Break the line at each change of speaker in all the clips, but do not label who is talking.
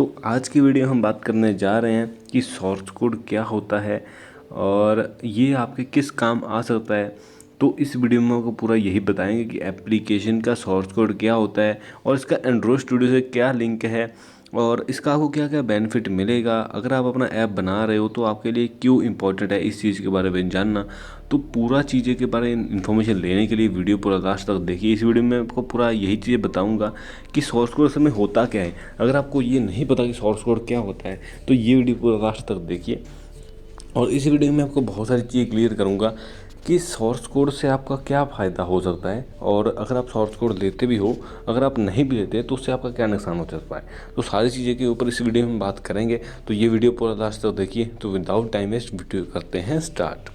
तो आज की वीडियो हम बात करने जा रहे हैं कि सोर्स कोड क्या होता है और ये आपके किस काम आ सकता है। तो इस वीडियो में आपको पूरा यही बताएंगे कि एप्लीकेशन का सोर्स कोड क्या होता है और इसका एंड्रॉयड स्टूडियो से क्या लिंक है और इसका आपको क्या क्या बेनिफिट मिलेगा। अगर आप अपना ऐप बना रहे हो तो आपके लिए क्यों इम्पोर्टेंट है इस चीज़ के बारे में जानना। तो पूरा चीज़ें के बारे में इन्फॉर्मेशन लेने के लिए वीडियो पूरा लास्ट तक देखिए। इस वीडियो में आपको पूरा यही चीज़ें बताऊंगा कि सोर्स कोड असल में होता क्या है। अगर आपको ये नहीं पता कि सोर्स कोड क्या होता है तो ये वीडियो पूरा लास्ट तक देखिए। और इस वीडियो में आपको बहुत सारी चीज़ें क्लियर करूंगा कि सोर्स कोड से आपका क्या फ़ायदा हो सकता है और अगर आप सोर्स कोड लेते भी हो, अगर आप नहीं भी लेते तो उससे आपका क्या नुकसान हो सकता है। तो सारी चीज़ें के ऊपर इस वीडियो में बात करेंगे। तो ये वीडियो पूरा लास्ट तक देखिए। तो विदाउट टाइम वेस्ट वीडियो करते हैं स्टार्ट।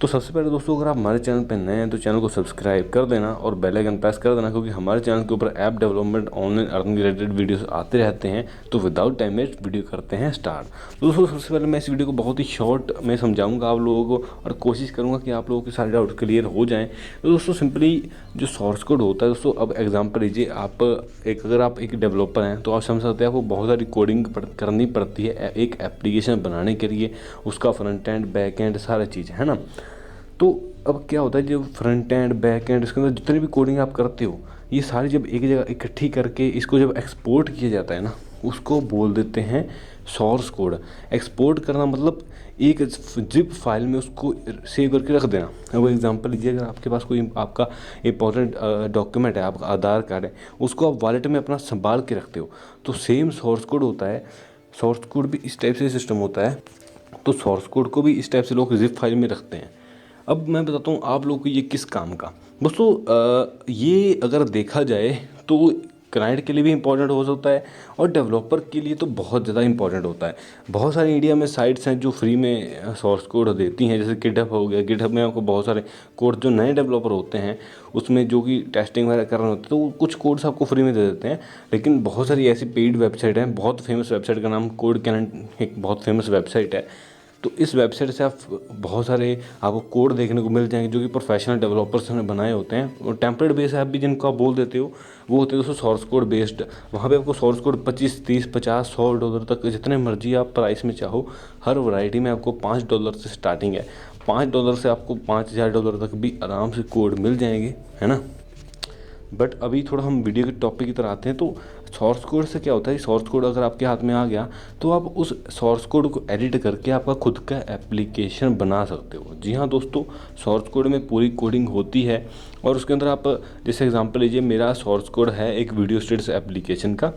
तो सबसे पहले दोस्तों, अगर आप हमारे चैनल पर नए हैं तो चैनल को सब्सक्राइब कर देना और बेल आइकन प्रेस कर देना, क्योंकि हमारे चैनल के ऊपर app development online earning related videos आते रहते हैं। तो विदाउट टाइम वेस्ट वीडियो करते हैं स्टार्ट। तो दोस्तों, सबसे पहले मैं इस वीडियो को बहुत ही शॉर्ट में समझाऊंगा आप लोगों को और कोशिश करूंगा कि आप लोगों के सारे डाउट क्लियर हो जाएँ। तो दोस्तों, सिंपली जो सोर्स कोड होता है दोस्तों, अब एग्जाम्पल लीजिए, अगर आप एक डेवलपर हैं तो आप समझ सकते हैं आपको बहुत सारी कोडिंग करनी पड़ती है एक एप्लीकेशन बनाने के लिए, उसका फ्रंट एंड बैक एंड सारा चीज़ है ना। तो अब क्या होता है, जो फ्रंट एंड बैक एंड इसके अंदर जितनी भी कोडिंग आप करते हो, ये सारी जब एक जगह इकट्ठी करके इसको जब एक्सपोर्ट किया जाता है ना, उसको बोल देते हैं सोर्स कोड। एक्सपोर्ट करना मतलब एक जिप फाइल में उसको सेव करके रख देना। अब एग्जांपल लीजिए, अगर आपके पास कोई आपका इंपॉर्टेंट डॉक्यूमेंट है, आपका आधार कार्ड है, उसको आप वॉलेट में अपना संभाल के रखते हो, तो सेम सोर्स कोड होता है। सोर्स कोड भी इस टाइप से सिस्टम होता है। तो सोर्स कोड को भी इस टाइप से लोग जिप फाइल में रखते हैं। अब मैं बताता हूँ आप लोगों को ये किस काम का। दोस्तों, ये अगर देखा जाए तो क्लाइंट के लिए भी इम्पोर्टेंट हो सकता है और डेवलपर के लिए तो बहुत ज़्यादा इम्पोर्टेंट होता है। बहुत सारी इंडिया में साइट्स हैं जो फ्री में सोर्स कोड देती हैं, जैसे गिटहब हो गया। गिटहब में आपको बहुत सारे कोड, जो नए डेवलपर होते हैं उसमें जो कि टेस्टिंग वगैरह कर रहे होते हैं, तो कुछ कोड्स आपको फ्री में दे देते हैं। लेकिन बहुत सारी ऐसी पेड वेबसाइट हैं। बहुत फेमस वेबसाइट का नाम कोड कैनन, एक बहुत फेमस वेबसाइट है। तो इस वेबसाइट से आप बहुत सारे आपको कोड देखने को मिल जाएंगे जो कि प्रोफेशनल डेवलपर्स ने बनाए होते हैं। और टेम्पलेट बेस्ड ऐप भी जिनको आप बोल देते हो, वो होते हैं दोस्तों सोर्स कोड बेस्ड। वहाँ पे आपको सोर्स कोड 25, 30, 50, $100 तक, जितने मर्जी आप प्राइस में चाहो, हर वैरायटी में आपको $5 से स्टार्टिंग है। $5 से आपको $5000 तक भी आराम से कोड मिल जाएंगे, है ना। बट अभी थोड़ा हम वीडियो के टॉपिक की तरह आते हैं। तो सोर्स कोड से क्या होता है, सोर्स कोड अगर आपके हाथ में आ गया तो आप उस सोर्स कोड को एडिट करके आपका खुद का एप्लीकेशन बना सकते हो। जी हाँ दोस्तों, सोर्स कोड में पूरी कोडिंग होती है और उसके अंदर आप, जैसे एग्जांपल लीजिए, मेरा सोर्स कोड है एक वीडियो स्टेटस एप्लीकेशन का।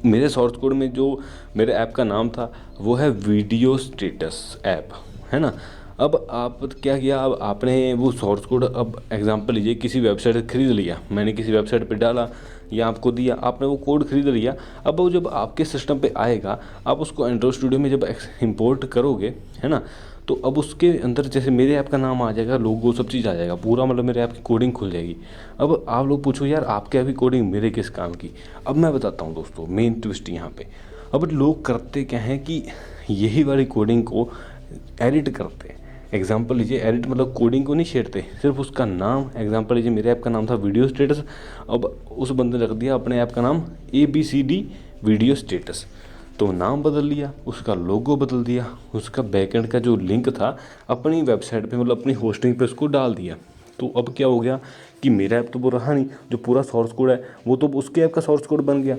मेरे सोर्स कोड में जो मेरे ऐप का नाम था वो है वीडियो स्टेटस ऐप, है ना। अब आप क्या किया, अब आपने वो सोर्स कोड, अब एग्जांपल लीजिए, किसी वेबसाइट से ख़रीद लिया, मैंने किसी वेबसाइट पे डाला या आपको दिया, आपने वो कोड ख़रीद लिया। अब वो जब आपके सिस्टम पे आएगा, आप उसको एंड्रॉयड स्टूडियो में जब इंपोर्ट करोगे, है ना, तो अब उसके अंदर जैसे मेरे ऐप का नाम आ जाएगा, लोगो, सब चीज़ आ जाएगा, पूरा मतलब मेरे ऐप की कोडिंग खुल जाएगी। अब आप लोग पूछो यार आपके ऐप की कोडिंग मेरे किस काम की। अब मैं बताता हूँ दोस्तों मेन ट्विस्ट यहाँ पे। अब लोग करते क्या हैं कि यही वाली कोडिंग को एडिट करते हैं। एग्जाम्पल लीजिए, एडिट मतलब कोडिंग को नहीं छेड़ते, सिर्फ उसका नाम। एग्जाम्पल लीजिए, मेरे ऐप का नाम था वीडियो स्टेटस, अब उस बंदे ने रख दिया अपने ऐप का नाम ABCD वीडियो स्टेटस। तो नाम बदल लिया, उसका लोगो बदल दिया, उसका बैकएंड का जो लिंक था अपनी वेबसाइट पे, मतलब अपनी होस्टिंग पे उसको डाल दिया। तो अब क्या हो गया कि मेरा ऐप तो वो रहा नहीं, जो पूरा सोर्स कोड है वो तो उसके ऐप का सोर्स कोड बन गया।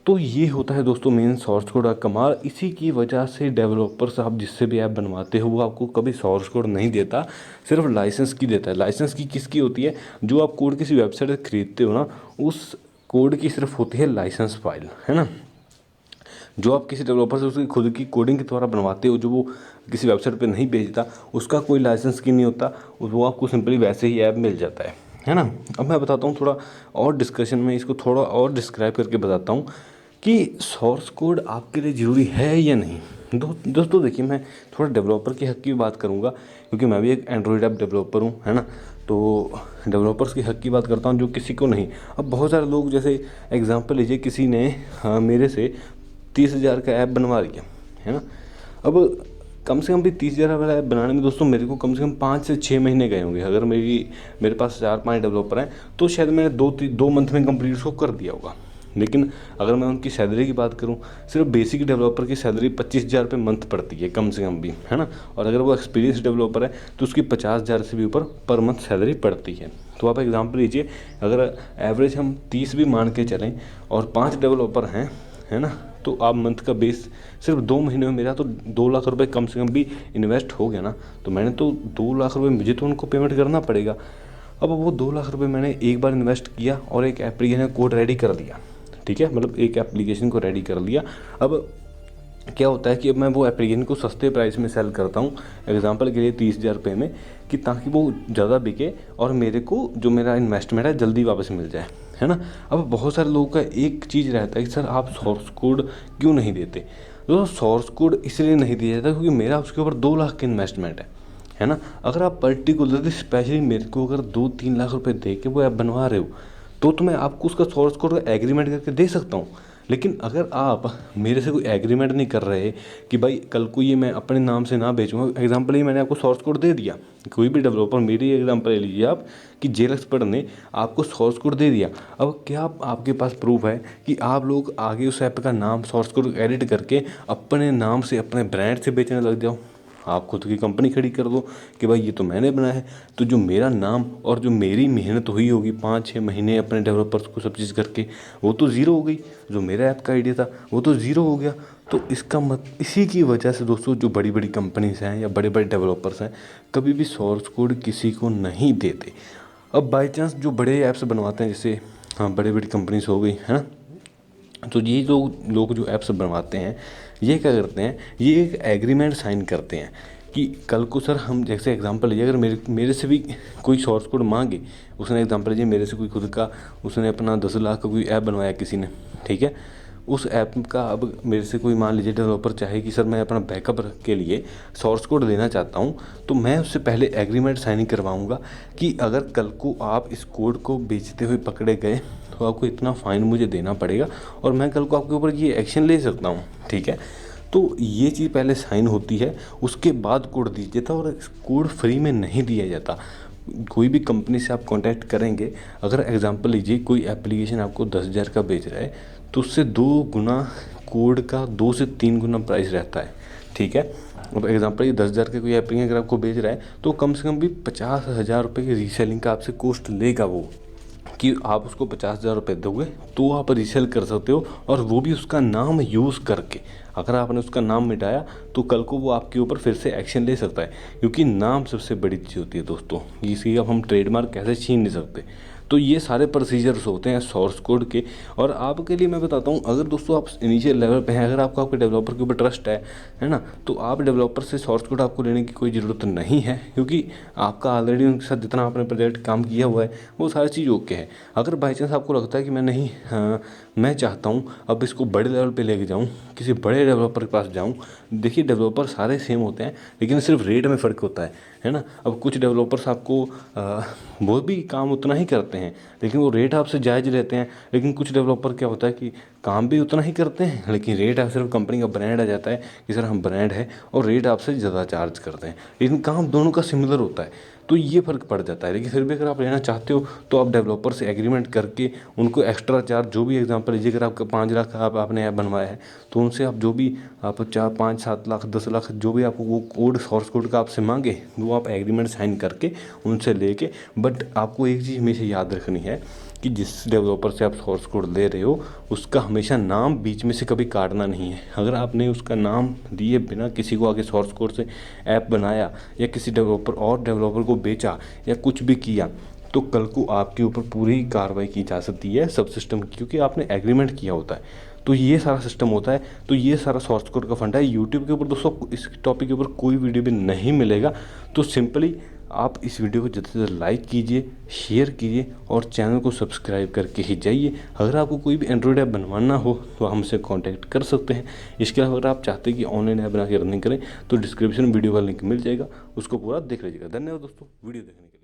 तो ये होता है दोस्तों मेन सोर्स कोड का कमाल। इसी की वजह से डेवलपर्स, आप जिससे भी ऐप बनवाते हो, वो आपको कभी सोर्स कोड नहीं देता, सिर्फ लाइसेंस की देता है। लाइसेंस की किसकी होती है, जो आप कोड किसी वेबसाइट से खरीदते हो ना, उस कोड की सिर्फ होती है लाइसेंस फाइल, है ना। जो आप किसी डेवलपर से उसकी खुद की कोडिंग के द्वारा बनवाते हो, जो वो किसी वेबसाइट पे नहीं भेजता, उसका कोई लाइसेंस की नहीं होता, वो आपको सिंपली वैसे ही ऐप मिल जाता है ना। अब मैं बताता हूँ थोड़ा और डिस्कशन में, इसको थोड़ा और डिस्क्राइब करके बताता हूँ कि सोर्स कोड आपके लिए ज़रूरी है या नहीं। दोस्तों देखिए, मैं थोड़ा डेवलपर के हक़ की बात करूँगा, क्योंकि मैं भी एक एंड्रॉयड ऐप डेवलपर हूँ, है ना। तो डेवलपर्स के हक़ की बात करता हूँ, जो किसी को नहीं। अब बहुत सारे लोग, जैसे एग्जांपल लीजिए, किसी ने मेरे से 30,000 का ऐप बनवा लिया, है ना। अब कम से कम भी 30,000 वाला ऐप बनाने में दोस्तों मेरे को कम से कम 5 से 6 महीने गए होंगे। अगर मेरे पास 4-5 डेवलपर हैं तो शायद मैंने 2 मंथ में कंप्लीट उसको कर दिया होगा। लेकिन अगर मैं उनकी सैलरी की बात करूं, सिर्फ बेसिक डेवलपर की सैलरी 25,000 रुपये मंथ पड़ती है कम से कम भी, है ना। और अगर वो एक्सपीरियंस डेवलपर है तो उसकी 50,000 से भी ऊपर पर मंथ सैलरी पड़ती है। तो आप एग्जांपल लीजिए, अगर एवरेज हम 30 भी मान के चलें और 5 डेवलपर हैं, है ना, तो आप मंथ का बेस सिर्फ 2 महीने में मेरा तो 2 लाख रुपए कम से कम भी इन्वेस्ट हो गया ना। तो मैंने तो 2 लाख रुपए मुझे तो उनको पेमेंट करना पड़ेगा। अब वो 2 लाख रुपए मैंने एक बार इन्वेस्ट किया और एक एप्लीकेशन कोड रेडी कर दिया, ठीक है, मतलब एक एप्लीकेशन को रेडी कर लिया। अब क्या होता है कि अब मैं वो एप्लीकेशन को सस्ते प्राइस में सेल करता हूँ, एग्जांपल के लिए 30,000 रुपये में, कि ताकि वो ज़्यादा बिके और मेरे को जो मेरा इन्वेस्टमेंट है जल्दी वापस मिल जाए, है ना। अब बहुत सारे लोगों का एक चीज़ रहता है कि सर आप सोर्स कोड क्यों नहीं देते। तो सोर्स कोड इसलिए नहीं दिया जाता क्योंकि मेरा उसके ऊपर 2 लाख की इन्वेस्टमेंट है ना। अगर आप पर्टिकुलरली स्पेशली मेरे को अगर 2-3 लाख रुपए दे के वो ऐप बनवा रहे हो तो मैं आपको उसका सोर्स कोड का एग्रीमेंट करके दे सकता हूँ। लेकिन अगर आप मेरे से कोई एग्रीमेंट नहीं कर रहे कि भाई कल को ये मैं अपने नाम से ना बेचूँगा, एग्जांपल ही मैंने आपको सोर्स कोड दे दिया, कोई भी डेवलपर मेरी एग्जांपल ले लीजिए आप, कि जेल एक्सपर्ट ने आपको सोर्स कोड दे दिया। अब क्या आपके पास प्रूफ है कि आप लोग आगे उस ऐप का नाम सोर्स कोड एडिट करके अपने नाम से अपने ब्रांड से बेचने लग जाओ? आप खुद की कंपनी खड़ी कर दो कि भाई ये तो मैंने बनाया है, तो जो मेरा नाम और जो मेरी मेहनत हुई होगी 5-6 महीने अपने डेवलपर्स को सब चीज़ करके, वो तो ज़ीरो हो गई। जो मेरा ऐप का आइडिया था वो तो ज़ीरो हो गया। तो इसी की वजह से दोस्तों जो बड़ी बड़ी कंपनीज हैं या बड़े बड़े डेवलपर्स हैं कभी भी सोर्स कोड किसी को नहीं देते। अब बाई चांस जो बड़े ऐप्स बनवाते हैं, जैसे हाँ बड़ी बड़ी कंपनीज हो गई, है ना, तो ये जो लोग जो ऐप्स बनवाते हैं ये क्या करते हैं, ये एक एग्रीमेंट साइन करते हैं कि कल को सर हम, जैसे एग्जांपल लीजिए, अगर मेरे से भी कोई सोर्स कोड मांगे, उसने एग्जांपल लीजिए मेरे से कोई खुद का, उसने अपना 10 लाख का कोई ऐप बनवाया किसी ने, ठीक है, उस ऐप का अब मेरे से कोई मान लीजिए डेवलपर चाहे कि सर मैं अपना बैकअप के लिए सोर्स कोड लेना चाहता हूँ, तो मैं उससे पहले एग्रीमेंट साइन करवाऊँगा कि अगर कल को आप इस कोड को बेचते हुए पकड़े गए तो आपको इतना फ़ाइन मुझे देना पड़ेगा और मैं कल को आपके ऊपर ये एक्शन ले सकता हूँ, ठीक है। तो ये चीज़ पहले साइन होती है, उसके बाद कोड दीजिए था, और कोड फ्री में नहीं दिया जाता। कोई भी कंपनी से आप कांटेक्ट करेंगे, अगर एग्जांपल लीजिए कोई एप्लीकेशन आपको 10,000 का बेच रहा है तो उससे 2 गुना कोड का 2 से 3 गुना प्राइस रहता है, ठीक है। अब एग्जांपल ये 10,000 के कोई एप्लीकेशन अगर आपको बेच रहा है तो कम से कम भी 50,000 रुपये की रीसेलिंग का आपसे कॉस्ट लेगा वो, कि आप उसको 50,000 रुपये दोगे तो आप रीसेल कर सकते हो, और वो भी उसका नाम यूज़ करके। अगर आपने उसका नाम मिटाया तो कल को वो आपके ऊपर फिर से एक्शन ले सकता है, क्योंकि नाम सबसे बड़ी चीज़ होती है दोस्तों, इसकी अब हम ट्रेडमार्क कैसे छीन नहीं सकते। तो ये सारे प्रोसीजर्स होते हैं सोर्स कोड के। और आपके लिए मैं बताता हूँ, अगर दोस्तों आप इनिशियल लेवल पे हैं, अगर आपको आपके डेवलपर के ऊपर ट्रस्ट है ना, तो आप डेवलपर से सोर्स कोड आपको लेने की कोई ज़रूरत नहीं है, क्योंकि आपका ऑलरेडी उनके साथ जितना आपने प्रोजेक्ट काम किया हुआ है वो सारी चीज़ ओके है। अगर बाई चांस आपको लगता है कि मैं नहीं, हाँ मैं चाहता हूँ अब इसको बड़े लेवल पे लेके जाऊँ, किसी बड़े डेवलपर के पास जाऊँ, देखिए डेवलपर सारे सेम होते हैं लेकिन सिर्फ रेट में फ़र्क होता है ना। अब कुछ डेवलपर्स आपको वो भी काम उतना ही करते हैं लेकिन वो रेट आपसे जायज़ लेते हैं, लेकिन कुछ डेवलपर क्या होता है कि काम भी उतना ही करते हैं लेकिन रेट आप सिर्फ कंपनी का ब्रांड आ जाता है कि सर हम ब्रांड है और रेट आपसे ज़्यादा चार्ज करते हैं, लेकिन काम दोनों का सिमिलर होता है। तो ये फ़र्क पड़ जाता है। लेकिन फिर भी अगर आप लेना चाहते हो तो आप डेवलपर से एग्रीमेंट करके उनको एक्स्ट्रा चार्ज, जो भी एग्जांपल लीजिए अगर आपका 5 लाख आपने ऐप बनवाया है तो उनसे आप जो भी आप 4-5-7 लाख 10 लाख जो भी आपको वो कोड सोर्स कोड का आपसे मांगे वो आप एग्रीमेंट साइन करके उनसे लेके। बट आपको एक चीज़ हमेशा याद रखनी है कि जिस डेवलपर से आप सोर्स कोड ले रहे हो उसका हमेशा नाम बीच में से कभी काटना नहीं है। अगर आपने उसका नाम दिए बिना किसी को आगे सोर्स कोड से ऐप बनाया या किसी डेवलपर को बेचा या कुछ भी किया तो कल को आपके ऊपर पूरी कार्रवाई की जा सकती है सब सिस्टम की, क्योंकि आपने एग्रीमेंट किया होता है। तो ये सारा सिस्टम होता है, तो ये सारा सोर्स कोड का फंडा है। यूट्यूब के ऊपर दोस्तों इस टॉपिक के ऊपर कोई वीडियो भी नहीं मिलेगा। तो सिंपली आप इस वीडियो को ज़्यादा से ज़्यादा लाइक कीजिए, शेयर कीजिए और चैनल को सब्सक्राइब करके ही जाइए। अगर आपको कोई भी एंड्रॉयड ऐप बनवाना हो तो हमसे कांटेक्ट कर सकते हैं। इसके अलावा अगर आप चाहते हैं कि ऑनलाइन ऐप बना के रनिंग करें तो डिस्क्रिप्शन वीडियो का लिंक मिल जाएगा, उसको पूरा देख लीजिएगा। धन्यवाद दोस्तों वीडियो देखने के लिए।